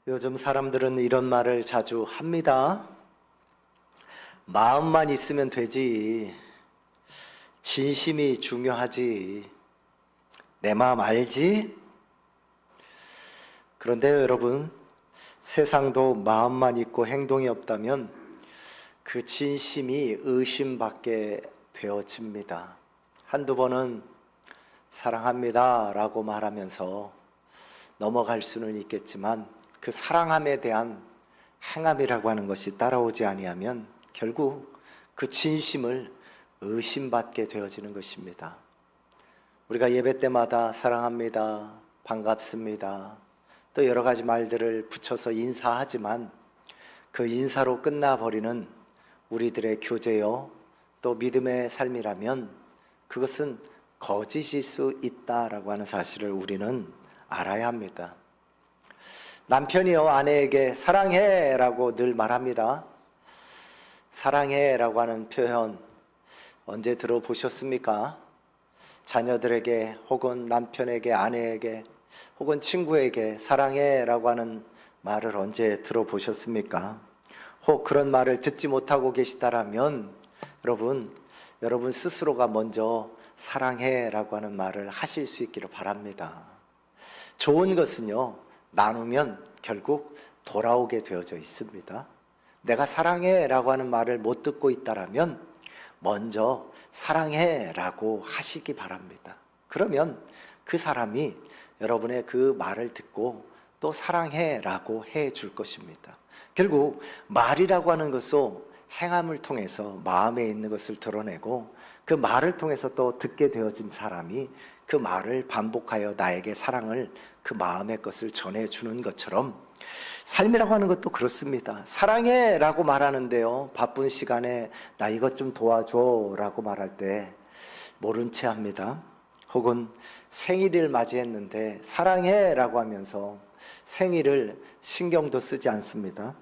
요즘 사람들은 이런 말을 자주 합니다. 마음만 있으면 되지. 진심이 중요하지. 내 마음 알지? 그런데요, 여러분, 세상도 마음만 있고 행동이 없다면 그 진심이 의심받게 되어집니다. 한두 번은 사랑합니다 라고 말하면서 넘어갈 수는 있겠지만 그 사랑함에 대한 행함이라고 하는 것이 따라오지 아니하면 결국 그 진심을 의심받게 되어지는 것입니다. 우리가 예배 때마다 사랑합니다, 반갑습니다, 또 여러 가지 말들을 붙여서 인사하지만 그 인사로 끝나버리는 우리들의 교제요, 또 믿음의 삶이라면 그것은 거짓일 수 있다라고 하는 사실을 우리는 알아야 합니다. 남편이요, 아내에게 사랑해 라고 늘 말합니다. 사랑해 라고 하는 표현 언제 들어보셨습니까? 자녀들에게 혹은 남편에게, 아내에게 혹은 친구에게 사랑해 라고 하는 말을 언제 들어보셨습니까? 혹 그런 말을 듣지 못하고 계시다라면 여러분 스스로가 먼저 사랑해 라고 하는 말을 하실 수 있기를 바랍니다. 좋은 것은요, 나누면 결국 돌아오게 되어져 있습니다. 내가 사랑해 라고 하는 말을 못 듣고 있다라면 먼저 사랑해 라고 하시기 바랍니다. 그러면 그 사람이 여러분의 그 말을 듣고 또 사랑해 라고 해 줄 것입니다. 결국 말이라고 하는 것은 행함을 통해서 마음에 있는 것을 드러내고 그 말을 통해서 또 듣게 되어진 사람이 그 말을 반복하여 나에게 사랑을, 그 마음의 것을 전해주는 것처럼 삶이라고 하는 것도 그렇습니다. 사랑해 라고 말하는데요, 바쁜 시간에 나 이것 좀 도와줘 라고 말할 때 모른 채 합니다. 혹은 생일을 맞이했는데 사랑해 라고 하면서 생일을 신경도 쓰지 않습니다.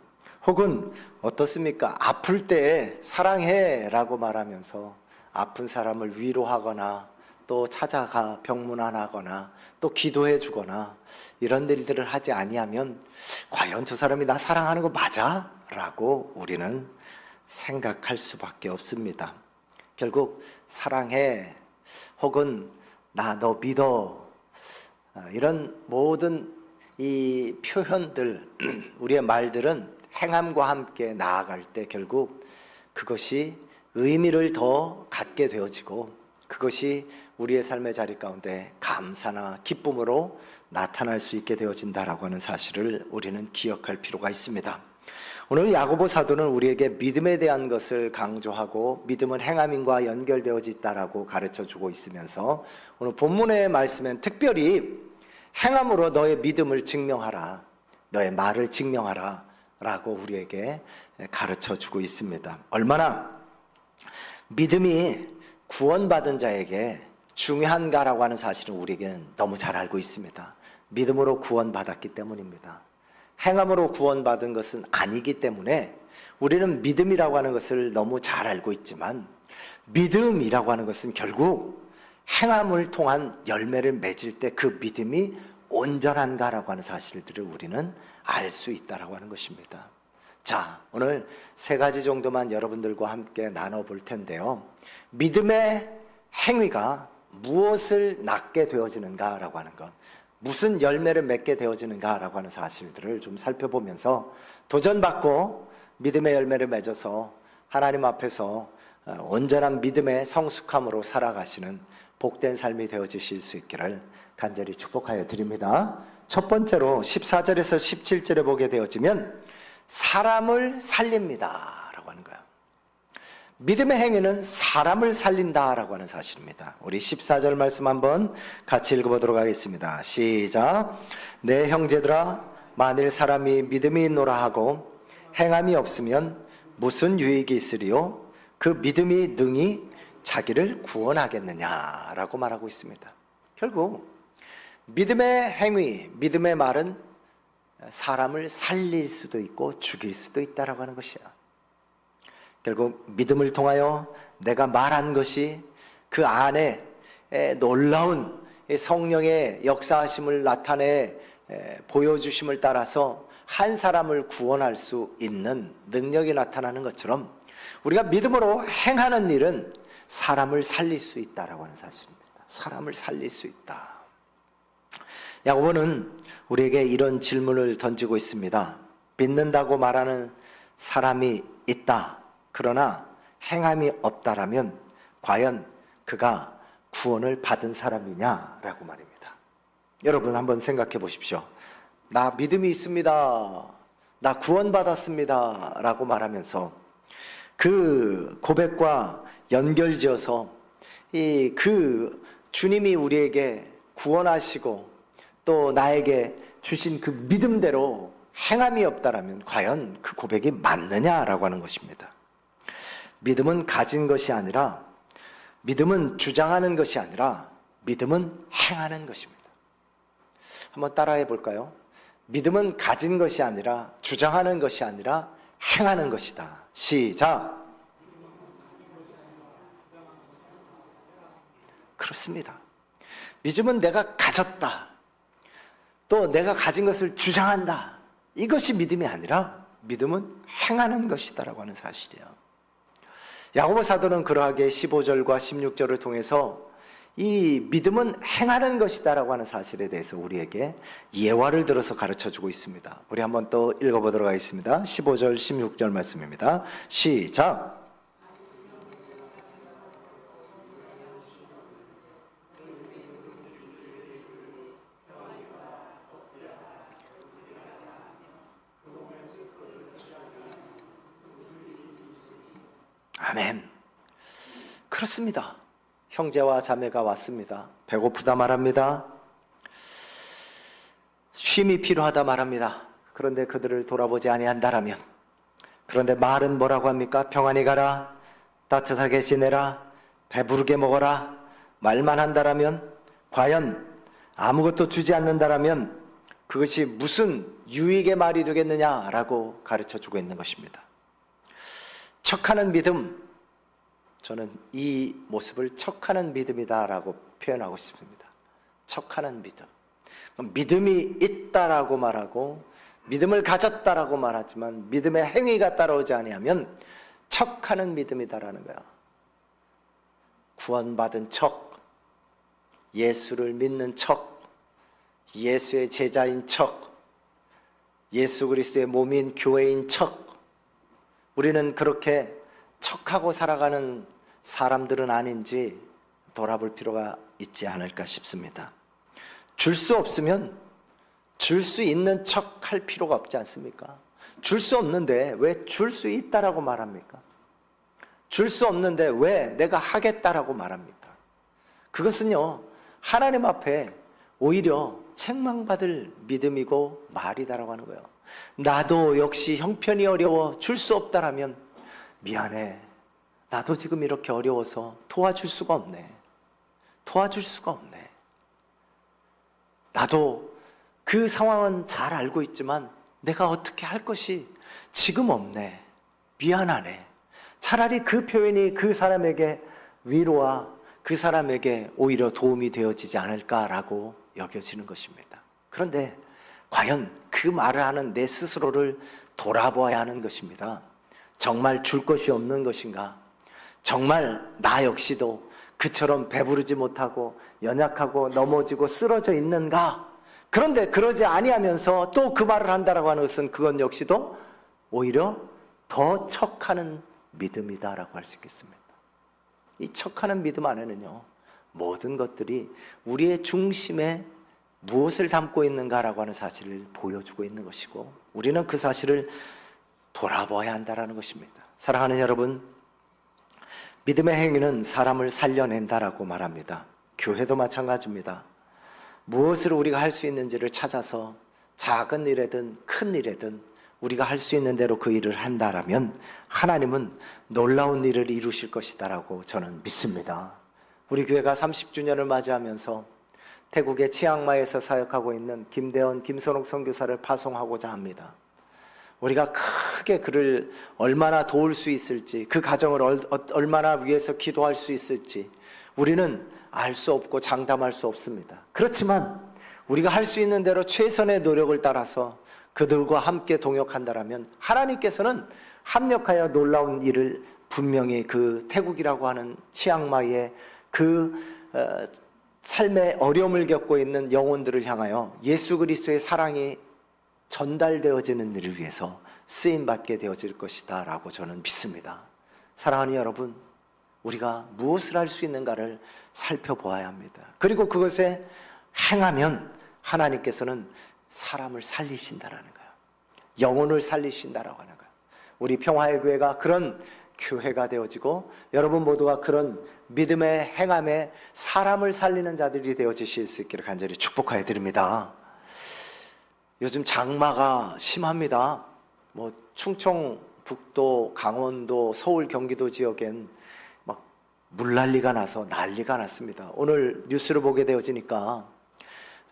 혹은 어떻습니까? 아플 때 사랑해 라고 말하면서 아픈 사람을 위로하거나 또 찾아가 병문안하거나 또 기도해 주거나 이런 일들을 하지 아니하면 과연 저 사람이 나 사랑하는 거 맞아? 라고 우리는 생각할 수밖에 없습니다. 결국 사랑해 혹은 나 너 믿어, 이런 모든 이 표현들, 우리의 말들은 행함과 함께 나아갈 때 결국 그것이 의미를 더 갖게 되어지고 그것이 우리의 삶의 자리 가운데 감사나 기쁨으로 나타날 수 있게 되어진다라고 하는 사실을 우리는 기억할 필요가 있습니다. 오늘 야고보 사도는 우리에게 믿음에 대한 것을 강조하고 믿음은 행함과 연결되어 있다라고 가르쳐주고 있으면서 오늘 본문의 말씀엔 특별히 행함으로 너의 믿음을 증명하라, 너의 말을 증명하라 라고 우리에게 가르쳐주고 있습니다. 얼마나 믿음이 구원받은 자에게 중요한가라고 하는 사실은 우리에게는 너무 잘 알고 있습니다. 믿음으로 구원받았기 때문입니다. 행함으로 구원받은 것은 아니기 때문에 우리는 믿음이라고 하는 것을 너무 잘 알고 있지만 믿음이라고 하는 것은 결국 행함을 통한 열매를 맺을 때 그 믿음이 온전한가라고 하는 사실들을 우리는 알 수 있다라고 하는 것입니다. 자, 오늘 세 가지 정도만 여러분들과 함께 나눠볼 텐데요, 믿음의 행위가 무엇을 낳게 되어지는가라고 하는 것, 무슨 열매를 맺게 되어지는가라고 하는 사실들을 좀 살펴보면서 도전받고 믿음의 열매를 맺어서 하나님 앞에서 온전한 믿음의 성숙함으로 살아가시는 복된 삶이 되어지실 수 있기를 간절히 축복하여 드립니다. 첫 번째로 14절에서 17절에 보게 되어지면 사람을 살립니다 라고 하는 거예요. 믿음의 행위는 사람을 살린다라고 하는 사실입니다. 우리 14절 말씀 한번 같이 읽어보도록 하겠습니다. 시작. 내 형제들아, 만일 사람이 믿음이 있노라 하고 행함이 없으면 무슨 유익이 있으리요? 그 믿음이 능히 자기를 구원하겠느냐라고 말하고 있습니다. 결국 믿음의 행위, 믿음의 말은 사람을 살릴 수도 있고 죽일 수도 있다라고 하는 것이야. 결국 믿음을 통하여 내가 말한 것이 그 안에 놀라운 성령의 역사하심을 나타내 보여주심을 따라서 한 사람을 구원할 수 있는 능력이 나타나는 것처럼 우리가 믿음으로 행하는 일은 사람을 살릴 수 있다라고 하는 사실입니다. 사람을 살릴 수 있다. 야고보는 우리에게 이런 질문을 던지고 있습니다. 믿는다고 말하는 사람이 있다. 그러나 행함이 없다라면 과연 그가 구원을 받은 사람이냐라고 말입니다. 여러분 한번 생각해 보십시오. 나 믿음이 있습니다. 나 구원받았습니다. 라고 말하면서 그 고백과 연결지어서 그 주님이 우리에게 구원하시고 또 나에게 주신 그 믿음대로 행함이 없다라면 과연 그 고백이 맞느냐라고 하는 것입니다. 믿음은 가진 것이 아니라, 믿음은 주장하는 것이 아니라 믿음은 행하는 것입니다. 한번 따라해 볼까요? 믿음은 가진 것이 아니라, 주장하는 것이 아니라 행하는 것이다. 시작! 그렇습니다. 믿음은 내가 가졌다, 또 내가 가진 것을 주장한다, 이것이 믿음이 아니라 믿음은 행하는 것이다라고 하는 사실이에요. 야고보 사도는 그러하게 15절과 16절을 통해서 이 믿음은 행하는 것이다라고 하는 사실에 대해서 우리에게 예화를 들어서 가르쳐주고 있습니다. 우리 한번 또 읽어보도록 하겠습니다. 15절 16절 말씀입니다. 시작! 아멘. 그렇습니다. 형제와 자매가 왔습니다. 배고프다 말합니다. 쉼이 필요하다 말합니다. 그런데 그들을 돌아보지 아니한다라면, 그런데 말은 뭐라고 합니까? 평안히 가라, 따뜻하게 지내라, 배부르게 먹어라, 말만 한다라면, 과연 아무것도 주지 않는다라면 그것이 무슨 유익의 말이 되겠느냐라고 가르쳐주고 있는 것입니다. 척하는 믿음, 저는 이 모습을 척하는 믿음이다라고 표현하고 싶습니다. 척하는 믿음. 믿음이 있다라고 말하고 믿음을 가졌다라고 말하지만 믿음의 행위가 따라오지 아니하면 척하는 믿음이다라는 거야. 구원받은 척, 예수를 믿는 척, 예수의 제자인 척, 예수 그리스도의 몸인 교회인 척, 우리는 그렇게 척하고 살아가는 사람들은 아닌지 돌아볼 필요가 있지 않을까 싶습니다. 줄 수 없으면 줄 수 있는 척 할 필요가 없지 않습니까? 줄 수 없는데 왜 줄 수 있다라고 말합니까? 줄 수 없는데 왜 내가 하겠다라고 말합니까? 그것은요, 하나님 앞에 오히려 책망받을 믿음이고 말이다라고 하는 거예요. 나도 역시 형편이 어려워 줄 수 없다라면 미안해, 나도 지금 이렇게 어려워서 도와줄 수가 없네, 도와줄 수가 없네, 나도 그 상황은 잘 알고 있지만 내가 어떻게 할 것이 지금 없네, 미안하네. 차라리 그 표현이 그 사람에게 위로와 그 사람에게 오히려 도움이 되어지지 않을까라고 여겨지는 것입니다. 그런데 과연 그 말을 하는 내 스스로를 돌아보아야 하는 것입니다. 정말 줄 것이 없는 것인가? 정말 나 역시도 그처럼 배부르지 못하고 연약하고 넘어지고 쓰러져 있는가? 그런데 그러지 아니하면서 또 그 말을 한다라고 하는 것은 그건 역시도 오히려 더 척하는 믿음이다라고 할 수 있겠습니다. 이 척하는 믿음 안에는요, 모든 것들이 우리의 중심에 무엇을 담고 있는가라고 하는 사실을 보여주고 있는 것이고, 우리는 그 사실을 돌아봐야 한다라는 것입니다. 사랑하는 여러분, 믿음의 행위는 사람을 살려낸다라고 말합니다. 교회도 마찬가지입니다. 무엇을 우리가 할 수 있는지를 찾아서 작은 일이든 큰 일이든 우리가 할 수 있는 대로 그 일을 한다라면 하나님은 놀라운 일을 이루실 것이다라고 저는 믿습니다. 우리 교회가 30주년을 맞이하면서 태국의 치앙마이에서 사역하고 있는 김대원, 김선옥 선교사를 파송하고자 합니다. 우리가 크게 그를 얼마나 도울 수 있을지, 그 가정을 얼마나 위해서 기도할 수 있을지 우리는 알 수 없고 장담할 수 없습니다. 그렇지만 우리가 할 수 있는 대로 최선의 노력을 따라서 그들과 함께 동역한다라면 하나님께서는 합력하여 놀라운 일을 분명히 그 태국이라고 하는 치앙마이의 삶의 어려움을 겪고 있는 영혼들을 향하여 예수 그리스도의 사랑이 전달되어지는 일을 위해서 쓰임받게 되어질 것이다 라고 저는 믿습니다. 사랑하는 여러분, 우리가 무엇을 할 수 있는가를 살펴보아야 합니다. 그리고 그것에 행하면 하나님께서는 사람을 살리신다라는 거예요. 영혼을 살리신다라고 하는 거예요. 우리 평화의 교회가 그런 교회가 되어지고 여러분 모두가 그런 믿음의 행함에 사람을 살리는 자들이 되어지실 수 있기를 간절히 축복하여 드립니다. 요즘 장마가 심합니다. 충청북도, 강원도, 서울, 경기도 지역엔 막 물난리가 나서 난리가 났습니다. 오늘 뉴스를 보게 되어지니까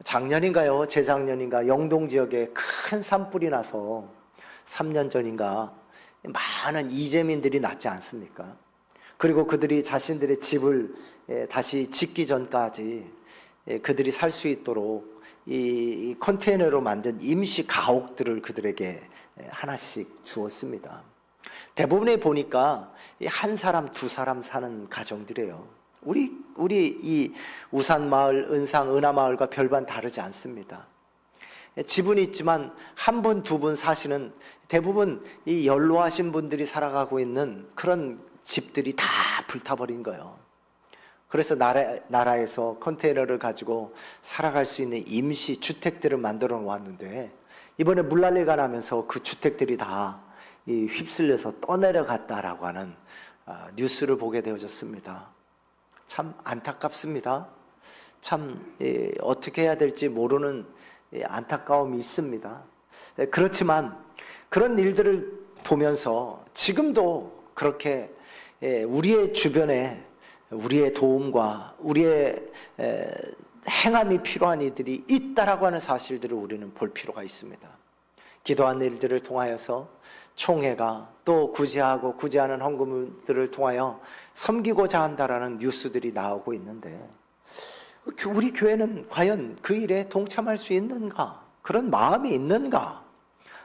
작년인가요? 재작년인가? 영동 지역에 큰 산불이 나서 3년 전인가 많은 이재민들이 났지 않습니까? 그리고 그들이 자신들의 집을 다시 짓기 전까지 그들이 살 수 있도록 이 컨테이너로 만든 임시 가옥들을 그들에게 하나씩 주었습니다. 대부분에 보니까 한 사람, 두 사람 사는 가정들이에요. 우리 이 우산마을, 은상, 은하마을과 별반 다르지 않습니다. 집은 있지만 한 분, 두 분 사시는 대부분 이 연로하신 분들이 살아가고 있는 그런 집들이 다 불타버린 거예요. 그래서 나라에서 컨테이너를 가지고 살아갈 수 있는 임시 주택들을 만들어 놓았는데 이번에 물난리가 나면서 그 주택들이 다 휩쓸려서 떠내려갔다라고 하는 뉴스를 보게 되어졌습니다. 참 안타깝습니다. 참 어떻게 해야 될지 모르는 안타까움이 있습니다. 그렇지만 그런 일들을 보면서 지금도 그렇게 우리의 주변에 우리의 도움과 우리의 행함이 필요한 이들이 있다라고 하는 사실들을 우리는 볼 필요가 있습니다. 기도한 일들을 통하여서 총회가 또 구제하고 구제하는 헌금들을 통하여 섬기고자 한다라는 뉴스들이 나오고 있는데 우리 교회는 과연 그 일에 동참할 수 있는가? 그런 마음이 있는가?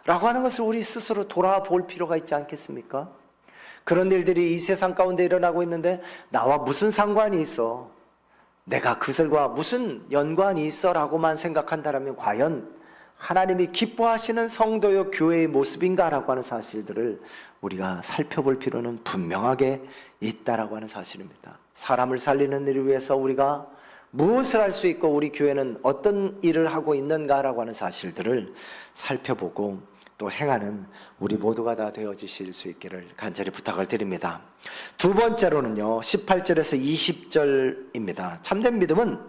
라고 하는 것을 우리 스스로 돌아볼 필요가 있지 않겠습니까? 그런 일들이 이 세상 가운데 일어나고 있는데 나와 무슨 상관이 있어? 내가 그들과 무슨 연관이 있어? 라고만 생각한다면 과연 하나님이 기뻐하시는 성도요 교회의 모습인가? 라고 하는 사실들을 우리가 살펴볼 필요는 분명하게 있다라고 하는 사실입니다. 사람을 살리는 일을 위해서 우리가 무엇을 할 수 있고 우리 교회는 어떤 일을 하고 있는가라고 하는 사실들을 살펴보고 또 행하는 우리 모두가 다 되어지실 수 있기를 간절히 부탁을 드립니다. 두 번째로는요, 18절에서 20절입니다. 참된 믿음은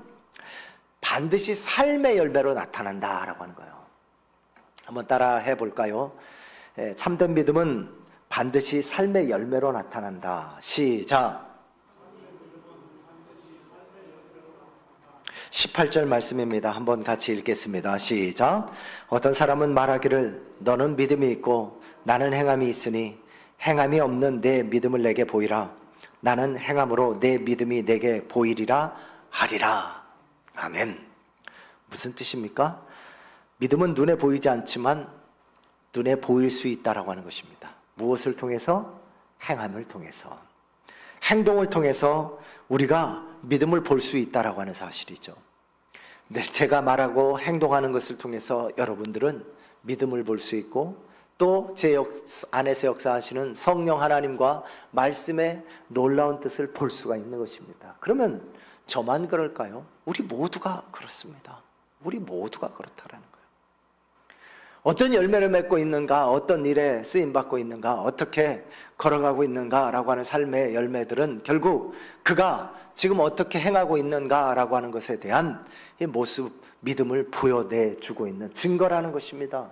반드시 삶의 열매로 나타난다라고 하는 거예요. 한번 따라 해볼까요? 참된 믿음은 반드시 삶의 열매로 나타난다. 시작. 18절 말씀입니다. 한번 같이 읽겠습니다. 시작. 어떤 사람은 말하기를 너는 믿음이 있고 나는 행함이 있으니 행함이 없는 내 믿음을 내게 보이라. 나는 행함으로 내 믿음이 내게 보이리라 하리라. 아멘. 무슨 뜻입니까? 믿음은 눈에 보이지 않지만 눈에 보일 수 있다라고 하는 것입니다. 무엇을 통해서? 행함을 통해서. 행동을 통해서 우리가 믿음을 볼 수 있다라고 하는 사실이죠. 제가 말하고 행동하는 것을 통해서 여러분들은 믿음을 볼 수 있고 또 제 안에서 역사하시는 성령 하나님과 말씀의 놀라운 뜻을 볼 수가 있는 것입니다. 그러면 저만 그럴까요? 우리 모두가 그렇습니다. 우리 모두가 그렇다라는 거예요. 어떤 열매를 맺고 있는가, 어떤 일에 쓰임받고 있는가, 어떻게 걸어가고 있는가라고 하는 삶의 열매들은 결국 그가 지금 어떻게 행하고 있는가라고 하는 것에 대한 이 모습, 믿음을 보여내주고 있는 증거라는 것입니다.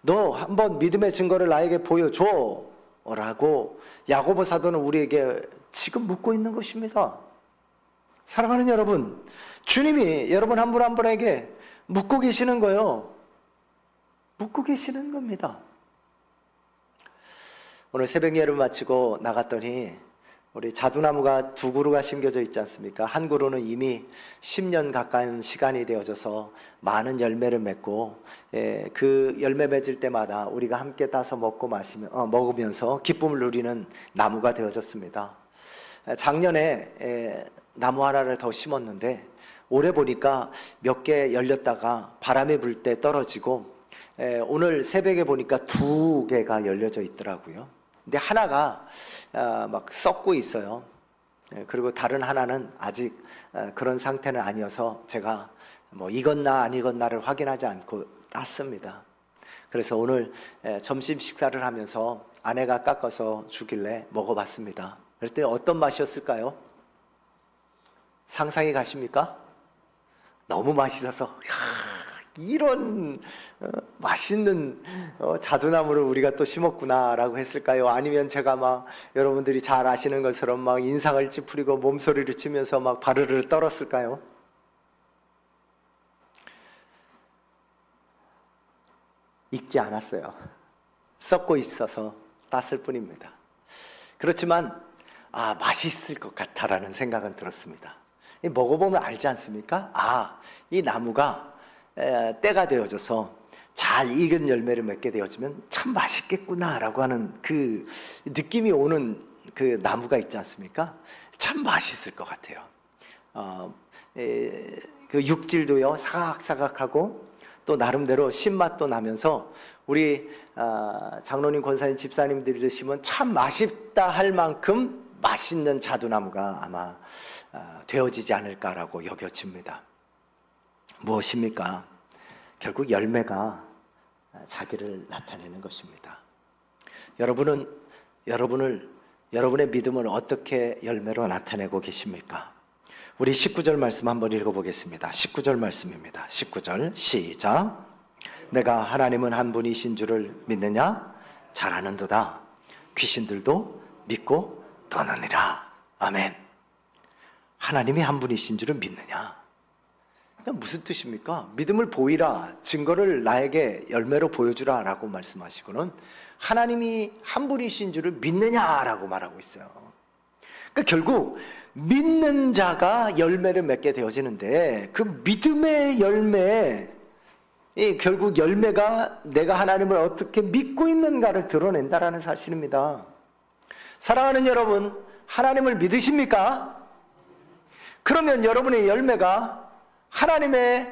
너 한번 믿음의 증거를 나에게 보여줘 라고 야고보 사도는 우리에게 지금 묻고 있는 것입니다. 사랑하는 여러분, 주님이 여러분 한 분 한 분에게 묻고 계시는 거예요. 묻고 계시는 겁니다. 오늘 새벽 예를 마치고 나갔더니 우리 자두나무가 두 그루가 심겨져 있지 않습니까? 한 그루는 이미 10년 가까운 시간이 되어져서 많은 열매를 맺고, 그 열매 맺을 때마다 우리가 함께 따서 먹으면서 기쁨을 누리는 나무가 되어졌습니다. 작년에 나무 하나를 더 심었는데 올해 보니까 몇 개 열렸다가 바람이 불 때 떨어지고, 오늘 새벽에 보니까 2개가 열려져 있더라고요. 근데 하나가 막 썩고 있어요. 그리고 다른 하나는 아직 그런 상태는 아니어서 제가 뭐 익었나 안 익었나를 확인하지 않고 땄습니다. 그래서 오늘 점심 식사를 하면서 아내가 깎아서 주길래 먹어봤습니다. 그럴 때 어떤 맛이었을까요? 상상이 가십니까? 너무 맛있어서 이런 맛있는 자두나무를 우리가 또 심었구나라고 했을까요? 아니면 제가 막 여러분들이 잘 아시는 것처럼 막 인상을 찌푸리고 몸소리를 치면서 막 바르르 떨었을까요? 익지 않았어요. 썩고 있어서 땄을 뿐입니다. 그렇지만 맛있을 것 같다라는 생각은 들었습니다. 먹어보면 알지 않습니까? 이 나무가 때가 되어져서 잘 익은 열매를 맺게 되어지면 참 맛있겠구나라고 하는 그 느낌이 오는 그 나무가 있지 않습니까? 참 맛있을 것 같아요. 그 육질도요 사각사각하고 또 나름대로 신맛도 나면서 우리 장로님, 권사님, 집사님들이 드시면 참 맛있다 할 만큼 맛있는 자두나무가 아마 되어지지 않을까라고 여겨집니다. 무엇입니까? 결국 열매가 자기를 나타내는 것입니다. 여러분의 믿음을 어떻게 열매로 나타내고 계십니까? 우리 19절 말씀 한번 읽어보겠습니다. 19절 말씀입니다. 19절 시작. 내가 하나님은 한 분이신 줄을 믿느냐? 잘 아는도다. 귀신들도 믿고 떠나니라. 아멘. 하나님이 한 분이신 줄을 믿느냐? 무슨 뜻입니까? 믿음을 보이라, 증거를 나에게 열매로 보여주라 라고 말씀하시고는 하나님이 한 분이신 줄을 믿느냐라고 말하고 있어요. 그러니까 결국 믿는 자가 열매를 맺게 되어지는데, 그 믿음의 열매, 결국 열매가 내가 하나님을 어떻게 믿고 있는가를 드러낸다라는 사실입니다. 사랑하는 여러분, 하나님을 믿으십니까? 그러면 여러분의 열매가 하나님의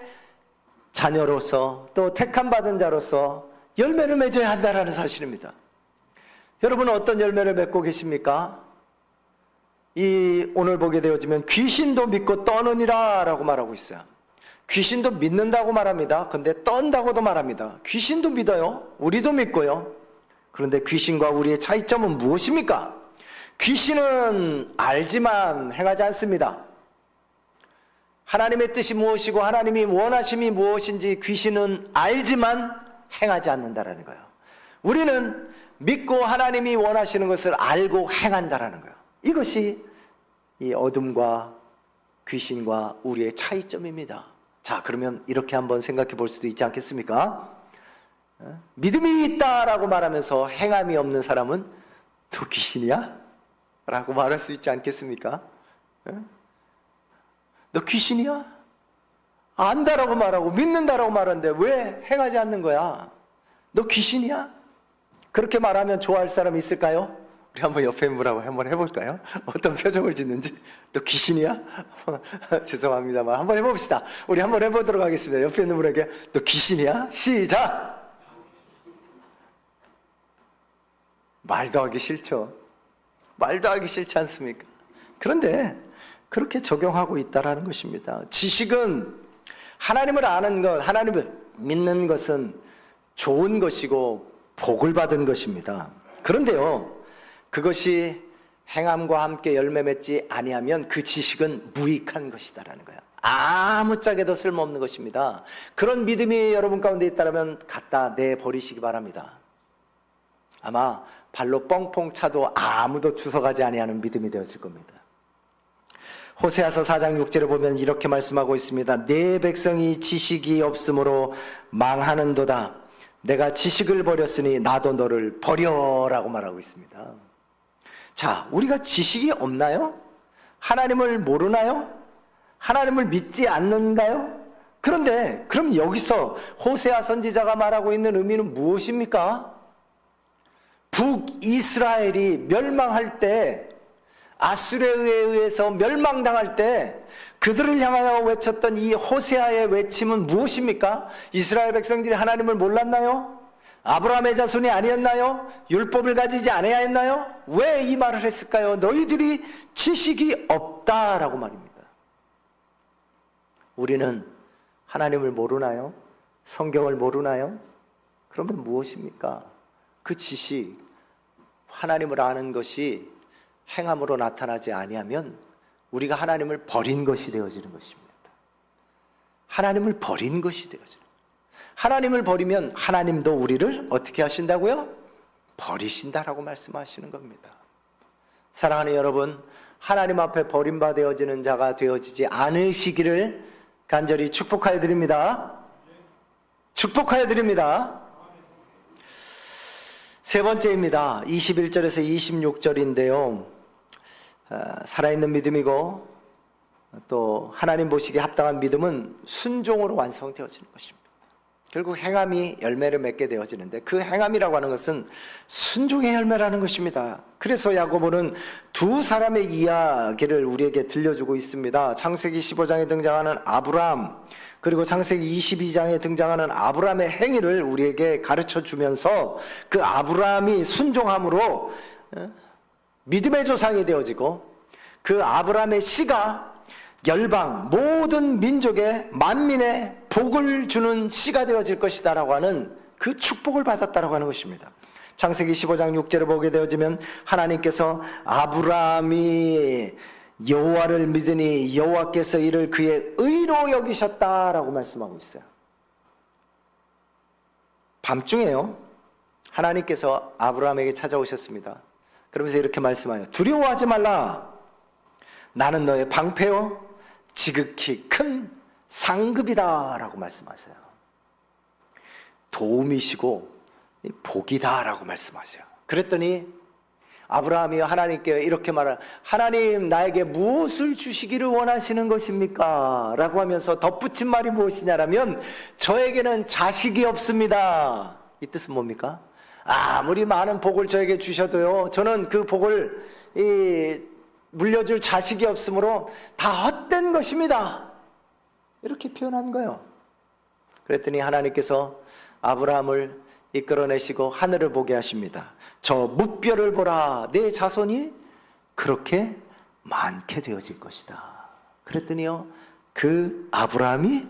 자녀로서 또 택함 받은 자로서 열매를 맺어야 한다는 사실입니다. 여러분은 어떤 열매를 맺고 계십니까? 오늘 보게 되어지면 귀신도 믿고 떠느니라 라고 말하고 있어요. 귀신도 믿는다고 말합니다. 근데 떤다고도 말합니다. 귀신도 믿어요. 우리도 믿고요. 그런데 귀신과 우리의 차이점은 무엇입니까? 귀신은 알지만 행하지 않습니다. 하나님의 뜻이 무엇이고 하나님이 원하심이 무엇인지 귀신은 알지만 행하지 않는다라는 거예요. 우리는 믿고 하나님이 원하시는 것을 알고 행한다라는 거예요. 이것이 이 어둠과 귀신과 우리의 차이점입니다. 자, 그러면 이렇게 한번 생각해 볼 수도 있지 않겠습니까? 믿음이 있다라고 말하면서 행함이 없는 사람은 너 귀신이야? 라고 말할 수 있지 않겠습니까? 너 귀신이야? 안다라고 말하고 믿는다라고 말하는데 왜 행하지 않는 거야? 너 귀신이야? 그렇게 말하면 좋아할 사람이 있을까요? 우리 한번 옆에 있는 분하고 한번 해볼까요? 어떤 표정을 짓는지. 너 귀신이야? 죄송합니다만 한번 해봅시다. 우리 한번 해보도록 하겠습니다. 옆에 있는 분에게 너 귀신이야? 시작! 말도 하기 싫죠. 말도 하기 싫지 않습니까? 그런데 그렇게 적용하고 있다라는 것입니다. 지식은 하나님을 아는 것, 하나님을 믿는 것은 좋은 것이고 복을 받은 것입니다. 그런데요, 그것이 행함과 함께 열매 맺지 아니하면 그 지식은 무익한 것이다라는 거예요. 아무짝에도 쓸모없는 것입니다. 그런 믿음이 여러분 가운데 있다면 갖다 내버리시기 바랍니다. 아마 발로 뻥뻥 차도 아무도 주워가지 아니하는 믿음이 되어질 겁니다. 호세아서 4장 6절에 보면 이렇게 말씀하고 있습니다. 내 백성이 지식이 없으므로 망하는도다. 내가 지식을 버렸으니 나도 너를 버려라고 말하고 있습니다. 자, 우리가 지식이 없나요? 하나님을 모르나요? 하나님을 믿지 않는가요? 그런데 그럼 여기서 호세아 선지자가 말하고 있는 의미는 무엇입니까? 북이스라엘이 멸망할 때, 아수르에 의해서 멸망당할 때 그들을 향하여 외쳤던 이 호세아의 외침은 무엇입니까? 이스라엘 백성들이 하나님을 몰랐나요? 아브라함의 자손이 아니었나요? 율법을 가지지 않아야 했나요? 왜 이 말을 했을까요? 너희들이 지식이 없다라고 말입니다. 우리는 하나님을 모르나요? 성경을 모르나요? 그러면 무엇입니까? 그 지식, 하나님을 아는 것이 행함으로 나타나지 아니하면 우리가 하나님을 버린 것이 되어지는 것입니다. 하나님을 버린 것이 되어지는 것입니다. 하나님을 버리면 하나님도 우리를 어떻게 하신다고요? 버리신다라고 말씀하시는 겁니다. 사랑하는 여러분, 하나님 앞에 버림받아지는 자가 되어지지 않으시기를 간절히 축복하여 드립니다. 축복하여 드립니다. 세 번째입니다. 21절에서 26절인데요. 살아있는 믿음이고 또 하나님 보시기에 합당한 믿음은 순종으로 완성되어지는 것입니다. 결국 행함이 열매를 맺게 되어지는데 그 행함이라고 하는 것은 순종의 열매라는 것입니다. 그래서 야고보는 두 사람의 이야기를 우리에게 들려주고 있습니다. 창세기 15장에 등장하는 아브람, 그리고 창세기 22장에 등장하는 아브람의 행위를 우리에게 가르쳐 주면서 그 아브람이 순종함으로 믿음의 조상이 되어지고 그 아브람의 씨가 열방 모든 민족의 만민의 복을 주는 씨가 되어질 것이다 라고 하는 그 축복을 받았다라고 하는 것입니다. 창세기 15장 6절을 보게 되어지면 하나님께서 아브람이 여호와를 믿으니 여호와께서 이를 그의 의로 여기셨다라고 말씀하고 있어요. 밤중에요, 하나님께서 아브람에게 찾아오셨습니다. 그러면서 이렇게 말씀하여 두려워하지 말라. 나는 너의 방패요 지극히 큰 상급이다 라고 말씀하세요. 도움이시고 복이다 라고 말씀하세요. 그랬더니 아브라함이 하나님께 이렇게 말하라. 하나님, 나에게 무엇을 주시기를 원하시는 것입니까? 라고 하면서 덧붙인 말이 무엇이냐라면 저에게는 자식이 없습니다. 이 뜻은 뭡니까? 아무리 많은 복을 저에게 주셔도요, 저는 그 복을 물려줄 자식이 없으므로 다 헛된 것입니다. 이렇게 표현한 거예요. 그랬더니 하나님께서 아브라함을 이끌어내시고 하늘을 보게 하십니다. 저 무뼈를 보라. 내 자손이 그렇게 많게 되어질 것이다. 그랬더니요, 그 아브라함이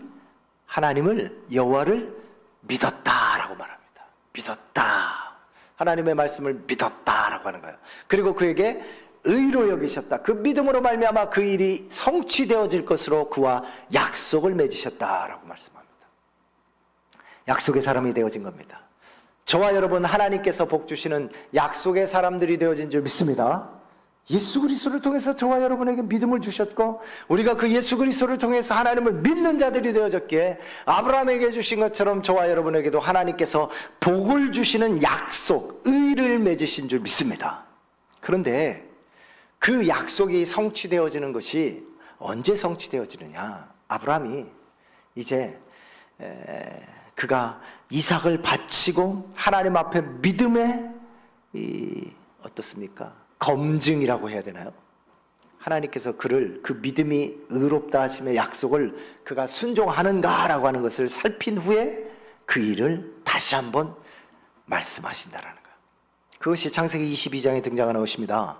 하나님을, 여호와를 믿었다라고 말합니다. 믿었다. 하나님의 말씀을 믿었다라고 하는 거예요. 그리고 그에게 의로 여기셨다. 그 믿음으로 말미암아 그 일이 성취되어질 것으로 그와 약속을 맺으셨다라고 말씀합니다. 약속의 사람이 되어진 겁니다. 저와 여러분, 하나님께서 복 주시는 약속의 사람들이 되어진 줄 믿습니다. 예수 그리스도를 통해서 저와 여러분에게 믿음을 주셨고 우리가 그 예수 그리스도를 통해서 하나님을 믿는 자들이 되어졌기에 아브라함에게 주신 것처럼 저와 여러분에게도 하나님께서 복을 주시는 약속, 의를 맺으신 줄 믿습니다. 그런데 그 약속이 성취되어지는 것이 언제 성취되어지느냐? 아브라함이 이제 그가 이삭을 바치고 하나님 앞에 믿음의 어떻습니까? 검증이라고 해야 되나요? 하나님께서 그를 그 믿음이 의롭다 하심의 약속을 그가 순종하는가라고 하는 것을 살핀 후에 그 일을 다시 한번 말씀하신다라는 거예요. 그것이 창세기 22장에 등장하는 것입니다.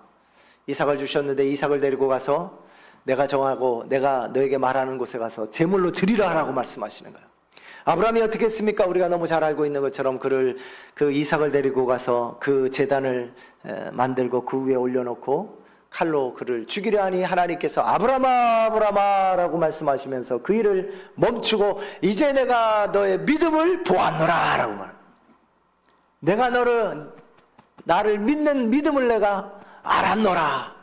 이삭을 주셨는데 이삭을 데리고 가서 내가 정하고 내가 너에게 말하는 곳에 가서 제물로 드리라 라고 말씀하시는 거예요. 아브라함이 어떻게 했습니까? 우리가 너무 잘 알고 있는 것처럼 그 이삭을 데리고 가서 그 제단을 만들고 그 위에 올려놓고 칼로 그를 죽이려 하니 하나님께서 아브라함아 아브라함아 라고 말씀하시면서 그 일을 멈추고 이제 내가 너의 믿음을 보았노라 라고 말합니다. 내가 나를 믿는 믿음을 내가 알았노라.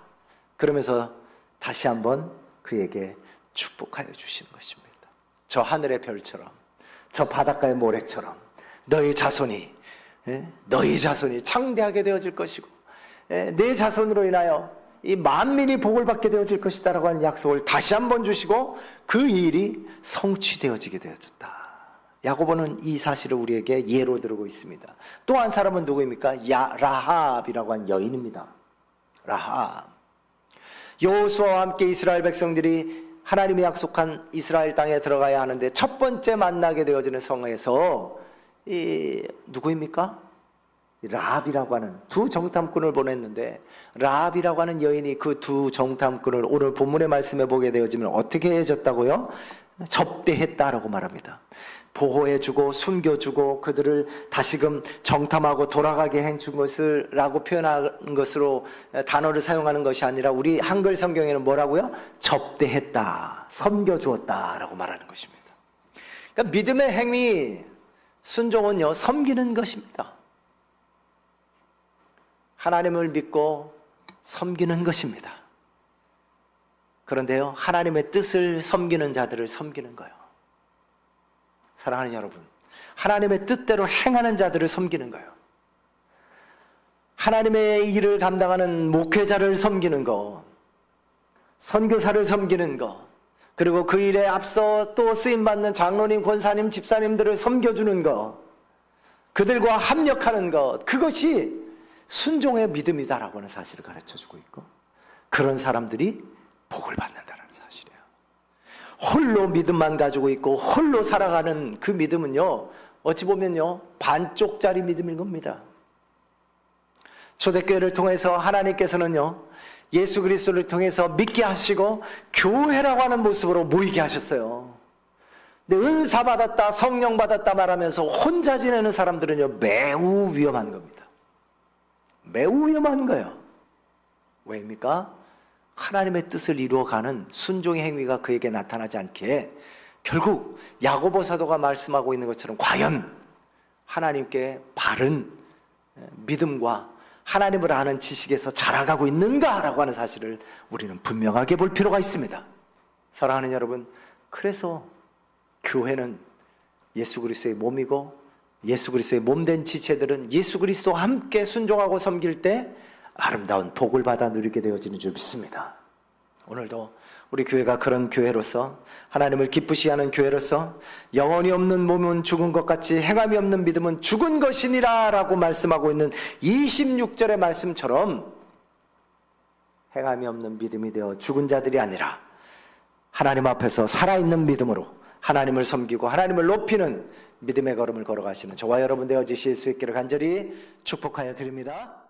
그러면서 다시 한번 그에게 축복하여 주시는 것입니다. 저 하늘의 별처럼, 저 바닷가의 모래처럼 너희 자손이 창대하게 되어질 것이고 내 자손으로 인하여 이 만민이 복을 받게 되어질 것이다라고 하는 약속을 다시 한번 주시고 그 일이 성취되어지게 되어졌다. 야고보는 이 사실을 우리에게 예로 들고 있습니다. 또 한 사람은 누구입니까? 라합이라고 하는 여인입니다. 라합. 여호수아와 함께 이스라엘 백성들이 하나님이 약속한 이스라엘 땅에 들어가야 하는데 첫 번째 만나게 되어지는 성에서 누구입니까? 라합이라고 하는 두 정탐꾼을 보냈는데, 라합이라고 하는 여인이 그 두 정탐꾼을 오늘 본문의 말씀에 보게 되어지면 어떻게 해줬다고요? 접대했다라고 말합니다. 보호해주고 숨겨주고 그들을 다시금 정탐하고 돌아가게 해준 것을 라고 표현한 것으로 단어를 사용하는 것이 아니라 우리 한글 성경에는 뭐라고요? 접대했다, 섬겨주었다 라고 말하는 것입니다. 그러니까 믿음의 행위, 순종은요, 섬기는 것입니다. 하나님을 믿고 섬기는 것입니다. 그런데요, 하나님의 뜻을 섬기는 자들을 섬기는 거예요. 사랑하는 여러분, 하나님의 뜻대로 행하는 자들을 섬기는 거예요. 하나님의 일을 감당하는 목회자를 섬기는 거, 선교사를 섬기는 거, 그리고 그 일에 앞서 또 쓰임받는 장로님, 권사님, 집사님들을 섬겨주는 거, 그들과 합력하는 것, 그것이 순종의 믿음이다라고 하는 사실을 가르쳐주고 있고, 그런 사람들이 복을 받는다는 사실이에요. 홀로 믿음만 가지고 있고 홀로 살아가는 그 믿음은요, 어찌 보면요, 반쪽짜리 믿음인 겁니다. 초대교회를 통해서 하나님께서는요, 예수 그리스도를 통해서 믿게 하시고 교회라고 하는 모습으로 모이게 하셨어요. 근데 은사 받았다, 성령 받았다 말하면서 혼자 지내는 사람들은요, 매우 위험한 겁니다. 매우 위험한 거예요. 왜입니까? 하나님의 뜻을 이루어가는 순종의 행위가 그에게 나타나지 않게 결국 야고보 사도가 말씀하고 있는 것처럼 과연 하나님께 바른 믿음과 하나님을 아는 지식에서 자라가고 있는가라고 하는 사실을 우리는 분명하게 볼 필요가 있습니다. 사랑하는 여러분, 그래서 교회는 예수 그리스도의 몸이고 예수 그리스도의 몸된 지체들은 예수 그리스도와 함께 순종하고 섬길 때 아름다운 복을 받아 누리게 되어지는 줄 믿습니다. 오늘도 우리 교회가 그런 교회로서, 하나님을 기쁘시게 하는 교회로서, 영혼이 없는 몸은 죽은 것 같이 행함이 없는 믿음은 죽은 것이니라 라고 말씀하고 있는 26절의 말씀처럼 행함이 없는 믿음이 되어 죽은 자들이 아니라 하나님 앞에서 살아있는 믿음으로 하나님을 섬기고 하나님을 높이는 믿음의 걸음을 걸어가시는 저와 여러분 되어지실 수 있기를 간절히 축복하여 드립니다.